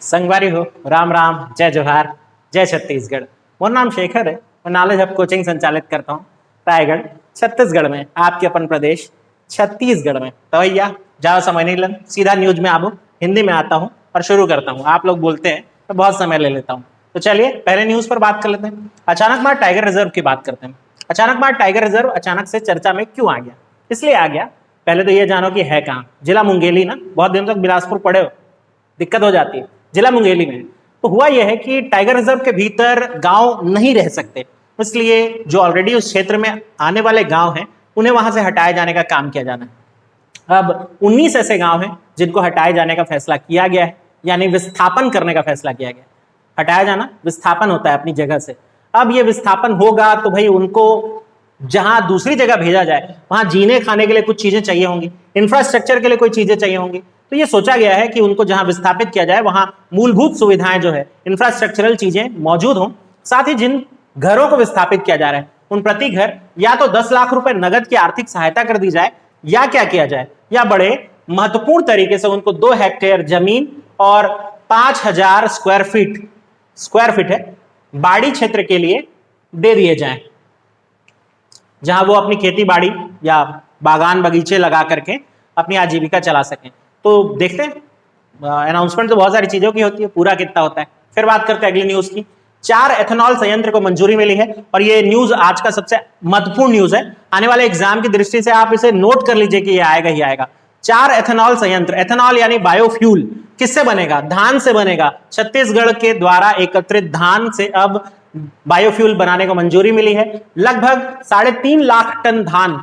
संगवारी हो, राम राम, जय जोहार, जय छत्तीसगढ़। मोर नाम शेखर है। मैं नॉलेज हब कोचिंग संचालित करता हूँ रायगढ़ छत्तीसगढ़ में, आपके अपन प्रदेश छत्तीसगढ़ में। तो भैया ज़्यादा समय नहीं लग, सीधा न्यूज में आबू, हिंदी में आता हूँ और शुरू करता हूँ। आप लोग बोलते हैं तो बहुत समय ले लेता हूँ, तो चलिए पहले न्यूज पर बात कर लेते हैं। अचानक मार टाइगर रिजर्व की बात करते हैं। अचानक मार टाइगर रिजर्व अचानक से चर्चा में क्यों आ गया, इसलिए आ गया। पहले तो ये जानो कि है कहाँ। जिला मुंगेली ना, बहुत दिनों तक बिलासपुर पड़े हो, दिक्कत हो जाती है। जिला मुंगेली में तो हुआ यह है कि टाइगर रिजर्व के भीतर गांव नहीं रह सकते, इसलिए जो ऑलरेडी उस क्षेत्र में आने वाले गांव हैं उन्हें वहां से हटाए जाने का काम किया जाना है। अब 19 ऐसे गांव हैं जिनको हटाए जाने का फैसला किया गया है, यानी विस्थापन करने का फैसला किया गया है। हटाया जाना विस्थापन होता है अपनी जगह से। अब ये विस्थापन होगा तो भाई उनको जहां दूसरी जगह भेजा जाए वहां जीने खाने के लिए कुछ चीजें चाहिए होंगी, इंफ्रास्ट्रक्चर के लिए कोई चीजें चाहिए होंगी। तो ये सोचा गया है कि उनको जहां विस्थापित किया जाए वहां मूलभूत सुविधाएं जो है, इंफ्रास्ट्रक्चरल चीजें मौजूद हों। साथ ही जिन घरों को विस्थापित किया जा रहा है उन प्रति घर या तो 10 लाख रुपए नगद की आर्थिक सहायता कर दी जाए, या क्या किया जाए, या बड़े महत्वपूर्ण तरीके से उनको 2 हेक्टेयर जमीन और 5000 स्क्वायर फीट है बाड़ी क्षेत्र के लिए दे दिए जाएं, जहां वो अपनी खेती बाड़ी या बागान बगीचे लगा करके अपनी आजीविका चला सकें। तो देखते हैं, अनाउंसमेंट तो बहुत सारी चीजों की होती है, पूरा कितना होता है। फिर बात करते हैं अगली न्यूज की। 4 एथेनॉल संयंत्र को मंजूरी मिली है, और ये न्यूज आज का सबसे महत्वपूर्ण न्यूज है। आने वाले एग्जाम की दृष्टि से आप इसे नोट कर लीजिए कि ये आएगा ही आएगा। 4 एथेनॉल संयंत्र, एथेनॉल यानी बायोफ्यूल, किससे बनेगा? धान से बनेगा। छत्तीसगढ़ के द्वारा एकत्रित धान से अब बायोफ्यूल बनाने को मंजूरी मिली है। लगभग 3.5 लाख टन धान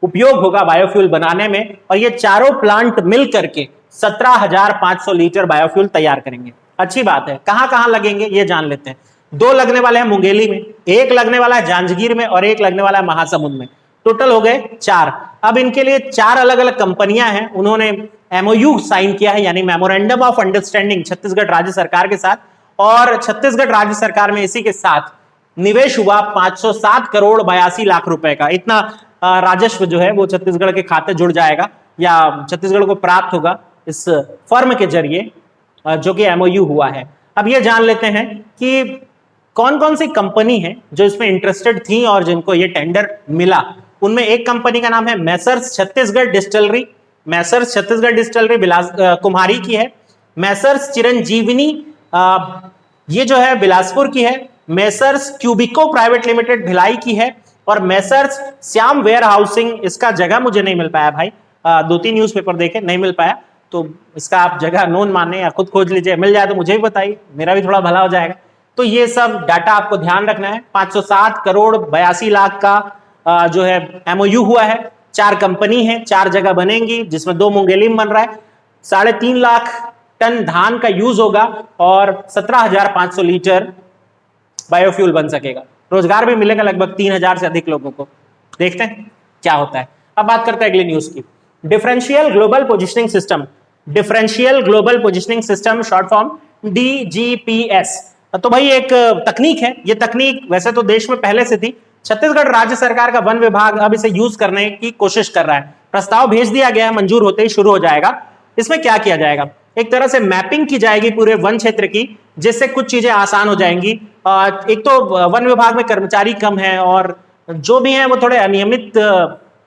उपयोग होगा बायोफ्यूल बनाने में, और ये चारों प्लांट मिल करके 17,500 लीटर बायोफ्यूल तैयार करेंगे। अच्छी बात है। कहां कहां लगेंगे ये जान लेते हैं। 2 लगने वाले हैं मुंगेली में, 1 लगने वाला है जांजगीर में, और 1 लगने वाला है महासमुंद में। टोटल हो गए 4। अब इनके लिए 4 अलग अलग कंपनियां हैं, उन्होंने एमओयू साइन किया है, यानी मेमोरेंडम ऑफ अंडरस्टैंडिंग छत्तीसगढ़ राज्य सरकार के साथ। और छत्तीसगढ़ राज्य सरकार में इसी के साथ निवेश हुआ 507 करोड़ 82 लाख रुपए का। इतना राजस्व जो है वो छत्तीसगढ़ के खाते जुड़ जाएगा, या छत्तीसगढ़ को प्राप्त होगा इस फर्म के जरिए, जो कि एमओयू हुआ है। अब ये जान लेते हैं कि कौन कौन सी कंपनी है जो इसमें इंटरेस्टेड थी और जिनको ये टेंडर मिला। उनमें एक कंपनी का नाम है messrs Chhattisgarh distillery. Messrs Chhattisgarh distillery Kumhari की है। मैसर्स चिरंजीवनी ये जो है बिलासपुर की है। मैसर्स क्यूबिको प्राइवेट लिमिटेड भिलाई की है। और मैसर्स श्याम वेयर हाउसिंग, इसका जगह मुझे नहीं मिल पाया भाई, 2-3 न्यूज़पेपर देखे, नहीं मिल पाया, तो इसका आप जगह नोन माने या खुद खोज लीजिए, मिल जाए तो मुझे भी बताइए, मेरा भी थोड़ा भला हो जाएगा। तो ये सब डाटा आपको ध्यान रखना है। 507 करोड़ 82 लाख का जो है एमओयू हुआ है। 4 कंपनी है, 4 जगह बनेंगी, जिसमें 2 मुंगेली में बन रहा है। 3.5 लाख टन धान का यूज होगा और 17,500 लीटर बायोफ्यूल बन सकेगा। रोजगार भी मिलेगा लगभग 3,000 से अधिक लोगों को। देखते हैं क्या होता है। अब बात करते हैं अगली न्यूज की। Differential global positioning system, differential global positioning system short form DGPS. तो भाई एक तकनीक है, ये तकनीक वैसे तो देश में पहले से थी। छत्तीसगढ़ राज्य सरकार का वन विभाग अब इसे यूज करने की कोशिश कर रहा है। प्रस्ताव भेज दिया गया है, मंजूर होते ही शुरू हो जाएगा। इसमें क्या किया जाएगा? एक तरह से मैपिंग की जाएगी पूरे वन क्षेत्र की, जिससे कुछ चीजें आसान हो जाएंगी। एक तो वन विभाग में कर्मचारी कम है और जो भी है वो थोड़े अनियमित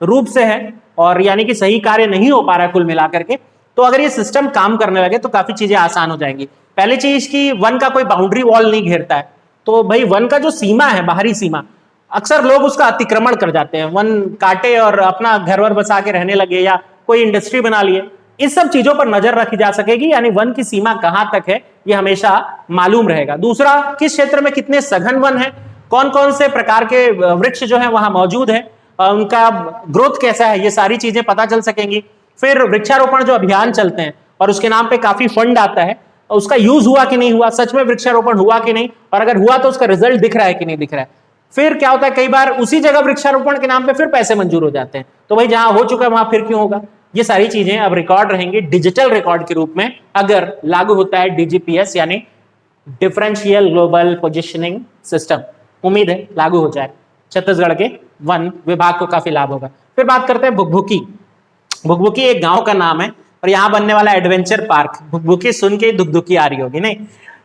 रूप से है, और यानी कि सही कार्य नहीं हो पा रहा है कुल मिलाकर के। तो अगर ये सिस्टम काम करने लगे तो काफी चीजें आसान हो जाएंगी। पहली चीज की वन का कोई बाउंड्री वॉल नहीं घेरता है, तो भाई वन का जो सीमा है, बाहरी सीमा, अक्सर लोग उसका अतिक्रमण कर जाते हैं, वन काटे और अपना घर वर बसा के रहने लगे या कोई इंडस्ट्री बना लिए। इस सब चीजों पर नजर रखी जा सकेगी, यानी वन की सीमा कहां तक है ये हमेशा मालूम रहेगा। दूसरा, किस क्षेत्र में कितने सघन वन है, कौन कौन से प्रकार के वृक्ष जो है वहां मौजूद है, उनका ग्रोथ कैसा है, ये सारी चीजें पता चल सकेंगी। फिर वृक्षारोपण जो अभियान चलते हैं और उसके नाम पे काफी फंड आता है, उसका यूज हुआ कि नहीं हुआ, सच में वृक्षारोपण हुआ कि नहीं, और अगर हुआ तो उसका रिजल्ट दिख रहा है कि नहीं दिख रहा है। फिर क्या होता है, कई बार उसी जगह वृक्षारोपण के नाम पे फिर पैसे मंजूर हो जाते हैं, तो भाई जहां हो चुका है वहां फिर क्यों होगा। ये सारी चीजें अब रिकॉर्ड रहेंगी डिजिटल रिकॉर्ड के रूप में, अगर लागू होता है डीजीपीएस यानी डिफरेंशियल ग्लोबल पोजिशनिंग सिस्टम। उम्मीद है लागू हो जाए, छत्तीसगढ़ के वन विभाग को काफी लाभ होगा। फिर बात करते हैं भुकभुकी। भुकभुकी एक गांव का नाम है और यहाँ बनने वाला एडवेंचर पार्क, भुकभुकी सुन के दुखदुखी आ रही होगी नहीं,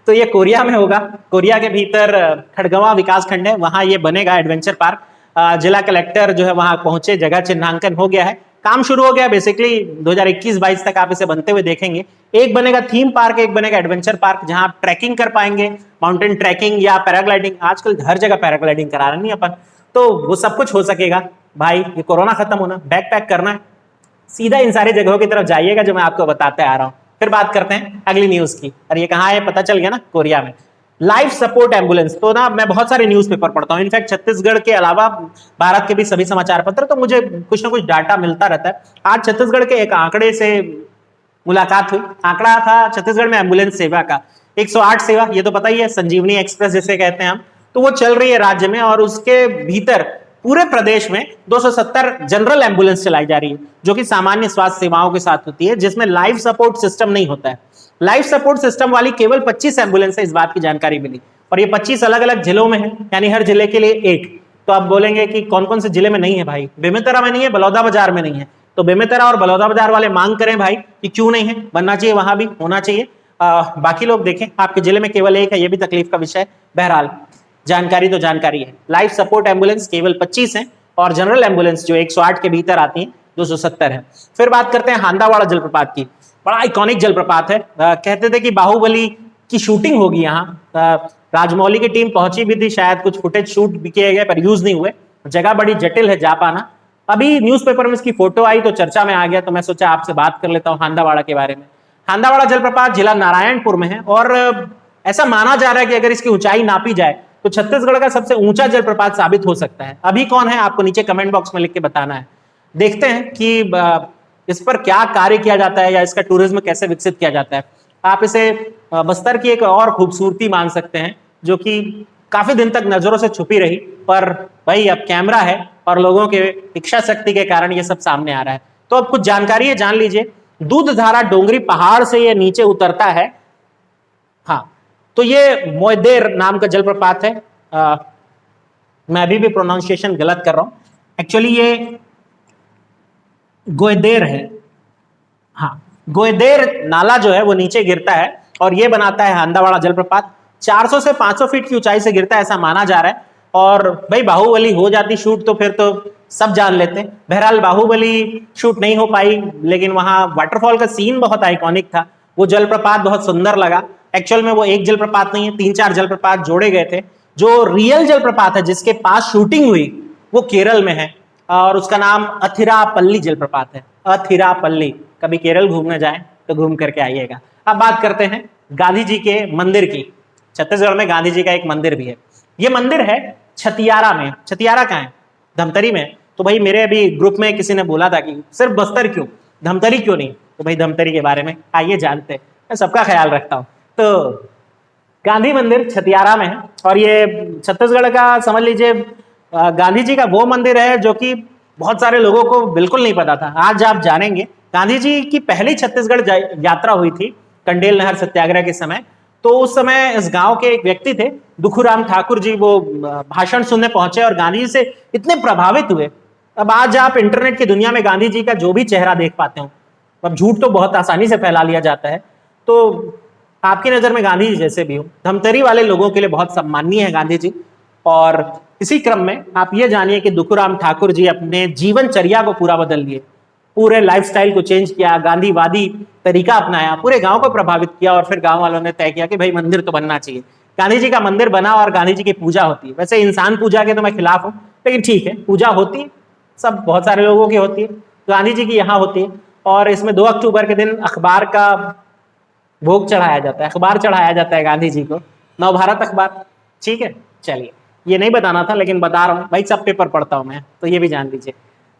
तो ये कोरिया में होगा। कोरिया के भीतर खड़गवां विकास खंड है, वहां ये बनेगा एडवेंचर पार्क। जिला कलेक्टर जो है वहां पहुंचे, जगह चिन्हांकन हो गया है, काम शुरू हो गया। बेसिकली 2021-22 तक आप इसे बनते हुए देखेंगे। एक बनेगा थीम पार्क, एक बनेगा एडवेंचर पार्क, जहां आप ट्रैकिंग कर पाएंगे, माउंटेन ट्रैकिंग या पैराग्लाइडिंग। आजकल हर जगह पैराग्लाइडिंग करा रहे नहीं अपन, तो वो सब कुछ हो सकेगा। भाई ये कोरोना खत्म होना, बैक पैक करना है, सीधा इन सारी जगहों की तरफ जाइएगा जो मैं आपको बताते आ रहा हूं। फिर बात करते हैं अगली न्यूज की। और ये कहाँ है पता चल गया ना, कोरिया में। लाइफ सपोर्ट एम्बुलेंस, तो ना मैं बहुत सारे न्यूज़पेपर पढ़ता हूँ, इनफैक्ट छत्तीसगढ़ के अलावा भारत के भी सभी समाचार पत्र, तो मुझे कुछ ना कुछ डाटा मिलता रहता है। आज छत्तीसगढ़ के एक आंकड़े से मुलाकात हुई। आंकड़ा था छत्तीसगढ़ में एम्बुलेंस सेवा का 108 सेवा, ये तो पता ही है, संजीवनी एक्सप्रेस जिसे कहते हैं हम, तो वो चल रही है राज्य में। और उसके भीतर पूरे प्रदेश में 270 जनरल एम्बुलेंस चलाई जा रही है, जो कि सामान्य स्वास्थ्य सेवाओं के साथ होती है, जिसमें लाइफ सपोर्ट सिस्टम नहीं होता है। लाइफ सपोर्ट सिस्टम वाली केवल 25 एम्बुलेंस है, इस बात की जानकारी मिली। और ये 25 अलग अलग जिलों में है, यानी हर जिले के लिए एक। तो आप बोलेंगे कि कौन कौन से जिले में नहीं है भाई? बेमेतरा में नहीं है, बलौदाबाजार में नहीं है। तो बेमेतरा और बलौदाबाजार वाले मांग करें भाई कि क्यों नहीं है, बनना चाहिए, वहां भी होना चाहिए। बाकी लोग देखें, आपके जिले में केवल एक है, ये भी तकलीफ का विषय है। बहरहाल जानकारी तो जानकारी है। लाइफ सपोर्ट एम्बुलेंस केवल 25 है और जनरल एम्बुलेंस जो 108 के भीतर आती है 270 है। फिर बात करते हैं हांदावाड़ा जलप्रपात की। बड़ा आइकॉनिक जलप्रपात है। कहते थे कि बाहुबली की शूटिंग होगी यहाँ। राजमौली की टीम पहुंची भी थी, शायद कुछ फुटेज शूट भी किए गए पर यूज नहीं हुए। जगह बड़ी जटिल है जा पाना। अभी न्यूज़पेपर में इसकी फोटो आई तो चर्चा में आ गया, तो मैं सोचा आपसे बात कर लेता हूँ हांदावाड़ा के बारे में। हांदावाड़ा जलप्रपात जिला नारायणपुर में है और ऐसा माना जा रहा है कि अगर इसकी ऊंचाई नापी जाए तो छत्तीसगढ़ का सबसे ऊंचा जलप्रपात साबित हो सकता है। अभी कौन है आपको नीचे कमेंट बॉक्स में लिख के बताना है। देखते हैं कि इस पर क्या कार्य किया जाता है या इसका टूरिज्म कैसे विकसित किया जाता है। आप इसे बस्तर की एक और खूबसूरती मान सकते हैं, जो कि काफी दिन तक नजरों से छुपी रही, पर भाई अब कैमरा है और लोगों के इच्छा शक्ति के कारण ये सब सामने आ रहा है। तो अब कुछ जानकारी है, जान लीजिए। दूधधारा डोंगरी पहाड़ से ये नीचे उतरता है। हाँ, तो ये मोयदेर नाम का जलप्रपात है। मैं अभी भी प्रोनाउंसिएशन गलत कर रहा हूं, एक्चुअली ये गोयदेर है। हाँ, गोयदेर नाला जो है वो नीचे गिरता है और ये बनाता है हांदावाड़ा जलप्रपात। 400 से 500 फीट की ऊंचाई से गिरता है ऐसा माना जा रहा है। और भाई बाहुबली हो जाती शूट तो फिर तो सब जान लेते हैं। बहरहाल बाहुबली शूट नहीं हो पाई, लेकिन वहां वाटरफॉल का सीन बहुत आइकॉनिक था। वो जलप्रपात बहुत सुंदर लगा। एक्चुअल में वो एक जलप्रपात नहीं है, 3-4 जलप्रपात जोड़े गए थे। जो रियल जलप्रपात है जिसके पास शूटिंग हुई वो केरल में है और उसका नाम अथिरापल्ली जलप्रपात है। अथिरापल्ली, कभी केरल घूमने जाएं तो घूम करके आइएगा। अब बात करते हैं गांधी जी के मंदिर की। छत्तीसगढ़ में गांधी जी का एक मंदिर भी है। ये मंदिर है छतियारा में। छतियारा कहाँ है? धमतरी में। तो भाई मेरे अभी ग्रुप में किसी ने बोला था कि सिर्फ बस्तर क्यों, धमतरी क्यों नहीं? तो भाई धमतरी के बारे में आइए जानते हैं, मैं सबका ख्याल रखता हूँ। तो गांधी मंदिर छतियारा में है और ये छत्तीसगढ़ का समझ लीजिए गांधी जी का वो मंदिर है जो कि बहुत सारे लोगों को बिल्कुल नहीं पता था। आज आप जानेंगे। गांधी जी की पहली छत्तीसगढ़ यात्रा हुई थी कंडेल नहर सत्याग्रह के समय। तो उस समय इस गांव के एक व्यक्ति थे दुखूराम ठाकुर जी, वो भाषण सुनने पहुंचे और गांधी जी से इतने प्रभावित हुए। अब आज आप इंटरनेट की दुनिया में गांधी जी का जो भी चेहरा देख पाते हो, अब झूठ तो बहुत आसानी से फैला लिया जाता है, तो आपकी नजर में गांधी जी जैसे भी हो। धमतरी वाले लोगों के लिए बहुत सम्माननीय है गांधी जी। और इसी क्रम में आप ये जानिए कि दुखूराम ठाकुर जी अपने जीवनचर्या को पूरा बदल लिए, पूरे लाइफस्टाइल को चेंज किया, गांधीवादी तरीका अपनाया, पूरे गांव को प्रभावित किया और फिर गांव वालों ने तय किया कि भाई मंदिर तो बनना चाहिए। गांधी जी का मंदिर बना और गांधी जी की पूजा होती है। वैसे इंसान पूजा के तो मैं खिलाफ हूँ, लेकिन ठीक है, पूजा होती है, सब बहुत सारे लोगों की होती है, गांधी जी की यहाँ होती है। और इसमें 2 अक्टूबर के दिन अखबार का भोग चढ़ाया जाता है, अखबार चढ़ाया जाता है गांधी जी को, नवभारत अखबार। ठीक है, चलिए, ये नहीं बताना था लेकिन बता रहा हूँ भाई, सब पेपर पढ़ता हूँ मैं, तो ये भी जान लीजिए।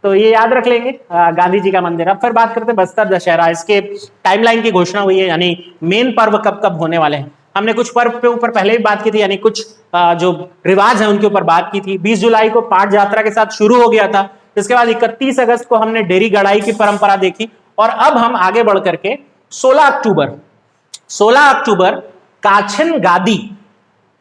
तो ये याद रख लेंगे गांधी जी का मंदिर। अब फिर बात करते हैं बस्तर दशहरा। इसके टाइमलाइन की घोषणा हुई है, यानी मेन पर्व कब कब होने वाले हैं। हमने कुछ पर्व के ऊपर पहले भी बात की थी, यानी कुछ जो रिवाज है उनके ऊपर बात की थी। 20 जुलाई को पाठ यात्रा के साथ शुरू हो गया था। इसके बाद 31 अगस्त को हमने डेरी गड़ाई की परंपरा देखी और अब हम आगे बढ़ करके 16 अक्टूबर काछन गादी,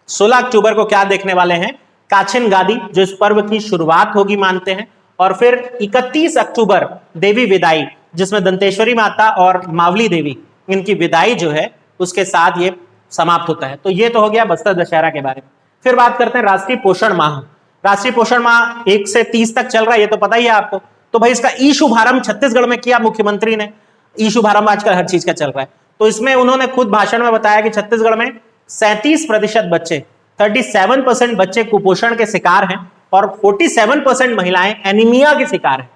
16 अक्टूबर को क्या देखने वाले हैं? काछन गादी, जो इस पर्व की शुरुआत होगी मानते हैं। और फिर 31 अक्टूबर देवी विदाई, जिसमें दंतेश्वरी माता और मावली देवी इनकी विदाई जो है उसके साथ ये समाप्त होता है। तो ये तो हो गया बस्तर दशहरा के बारे में। फिर बात करते हैं राष्ट्रीय पोषण माह। राष्ट्रीय पोषण माह 1 से 30 तक चल रहा है, ये तो पता ही है आपको। तो भाई इसका ई शुभारंभ छत्तीसगढ़ में किया मुख्यमंत्री ने। ई शुभारंभ आजकल हर चीज का चल रहा है। तो इसमें उन्होंने खुद भाषण में बताया कि छत्तीसगढ़ में 37% बच्चे 37% बच्चे कुपोषण के शिकार हैं और 47% महिलाएं एनीमिया के शिकार हैं,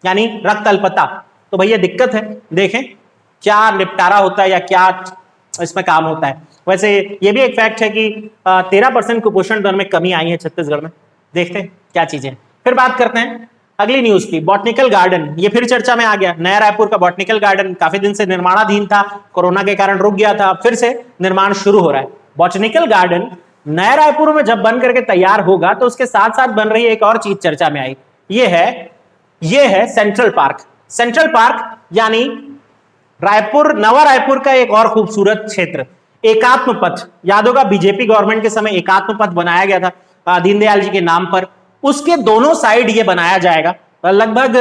यानी रक्त अल्पता। तो भैया दिक्कत है, देखें क्या निपटारा होता है या क्या इसमें काम होता है। वैसे ये भी एक फैक्ट है कि 13% कुपोषण दर में कमी आई है छत्तीसगढ़ में। देखते हैं क्या चीजें। फिर बात करते हैं अगली न्यूज की, बॉटनिकल गार्डन। ये फिर चर्चा में आ गया। नया रायपुर का बॉटनिकल गार्डन काफी दिन से निर्माणाधीन था, कोरोना के कारण रुक गया था, फिर से निर्माण शुरू हो रहा है। बॉटनिकल गार्डन नया रायपुर में जब बन करके तैयार होगा तो उसके साथ साथ बन रही एक और चीज चर्चा में आई, ये है सेंट्रल पार्क। सेंट्रल पार्क यानी रायपुर, नवा रायपुर का एक और खूबसूरत क्षेत्र, एकात्म पथ। याद होगा बीजेपी गवर्नमेंट के समय एकात्म पथ बनाया गया था दीनदयाल जी के नाम पर। उसके दोनों साइड ये बनाया जाएगा, लगभग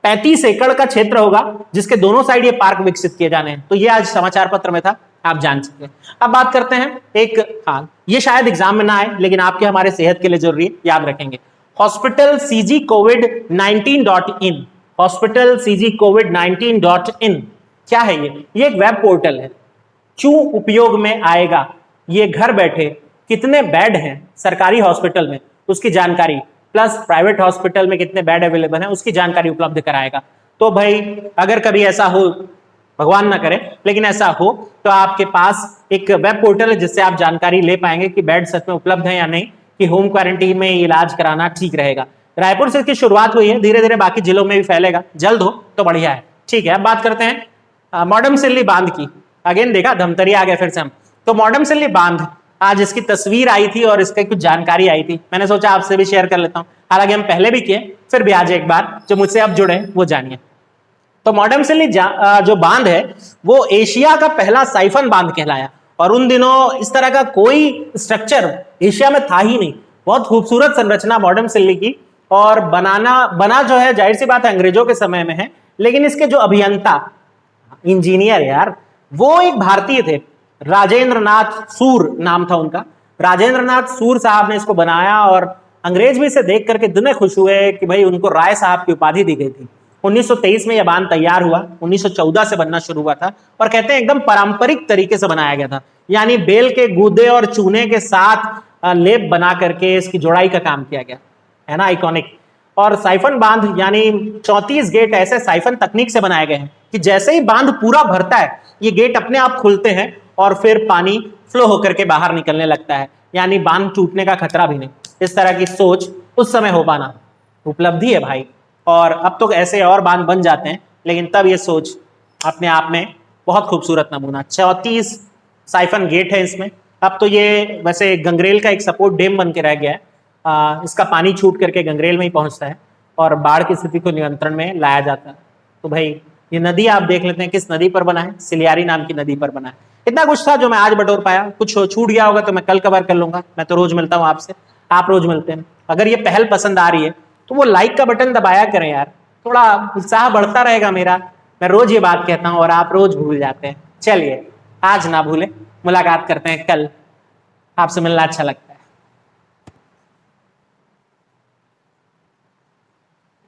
35 एकड़ का क्षेत्र होगा जिसके दोनों साइड ये पार्क विकसित किए जाने हैं। तो ये आज समाचार पत्र में था, आप जान सकते हैं। अब बात करते हैं एक, हाँ ये शायद एग्जाम में ना आए लेकिन आपके हमारे सेहत के लिए जरूरी है, याद रखेंगे। Hospital CG covid19.in, hospital CG covid19.in क्या है ये एक वेब पोर्टल है। क्यों उपयोग में आएगा? ये घर बैठे कितने बेड हैं सरकारी हॉस्पिटल में उसकी जानकारी, प्लस प्राइवेट हॉस्पिटल में कितने बेड अवेलेबल हैं उसकी जानकारी उपलब्ध कराएगा। तो भाई अगर कभी ऐसा हो, भगवान ना करे लेकिन ऐसा हो, तो आपके पास एक वेब पोर्टल है जिससे आप जानकारी ले पाएंगे कि बेड सच में उपलब्ध है या नहीं, कि होम क्वारंटीन में इलाज कराना ठीक रहेगा। रायपुर से इसकी शुरुआत हुई है, धीरे धीरे बाकी जिलों में भी फैलेगा, जल्द हो तो बढ़िया है। ठीक है, अब बात करते हैं मॉडमसिल्ली बांध की। अगेन देखा धमतरी आ गए फिर से हम। तो मॉडमसिल्ली बांध, आज इसकी तस्वीर आई थी और इसकी कुछ जानकारी आई थी, मैंने सोचा आपसे भी शेयर कर लेता हूं। हालांकि हम पहले भी किए, फिर भी आज एक बार जो मुझसे अब जुड़े वो जानिए। तो मॉडमसिल्ली जो बांध है वो एशिया का पहला साइफन बांध कहलाया, और उन दिनों इस तरह का कोई स्ट्रक्चर एशिया में था ही नहीं। बहुत खूबसूरत संरचना मॉडमसिल्ली की, और बना जो है जाहिर सी बात है अंग्रेजों के समय में है, लेकिन इसके जो अभियंता, इंजीनियर यार, वो एक भारतीय थे, राजेंद्र नाथ सूर नाम था उनका। राजेंद्र नाथ सूर साहब ने इसको बनाया और अंग्रेज भी इसे देख करके इतने खुश हुए कि भाई उनको राय साहब की उपाधि दी गई थी। 1923 में यह बांध तैयार हुआ, 1914 से बनना शुरू हुआ था, और कहते हैं एकदम पारंपरिक तरीके से बनाया गया था, यानी बेल के गूदे और चूने के साथ लेप बना करके इसकी जोड़ाई का काम किया गया है ना, आइकॉनिक। और साइफन बांध यानी 34 गेट ऐसे साइफन तकनीक से बनाए गए हैं कि जैसे ही बांध पूरा भरता है ये गेट अपने आप खुलते हैं और फिर पानी फ्लो होकर के बाहर निकलने लगता है, यानी बांध टूटने का खतरा भी नहीं। इस तरह की सोच उस समय हो पाना उपलब्धि है भाई, और अब तो ऐसे और बांध बन जाते हैं, लेकिन तब ये सोच अपने आप में बहुत खूबसूरत नमूना। 34 साइफन गेट है इसमें। अब तो ये वैसे गंगरेल का एक सपोर्ट डैम बन के रह गया है, इसका पानी छूट करके गंगरेल में ही पहुंचता है और बाढ़ की स्थिति को नियंत्रण में लाया जाता है। तो भाई ये नदी आप देख लेते हैं किस नदी पर बना है, सिलियारी नाम की नदी पर बना है। इतना कुछ था जो मैं आज बटोर पाया, कुछ छूट गया होगा तो मैं कल कवर कर लूंगा। मैं तो रोज मिलता हूँ आपसे, आप रोज मिलते हैं। अगर ये पहल पसंद आ रही है तो वो लाइक का बटन दबाया करें यार, थोड़ा उत्साह बढ़ता रहेगा मेरा। मैं रोज ये बात कहता हूँ और आप रोज भूल जाते हैं। चलिए आज ना भूलें, मुलाकात करते हैं कल, आपसे मिलना अच्छा लगता है।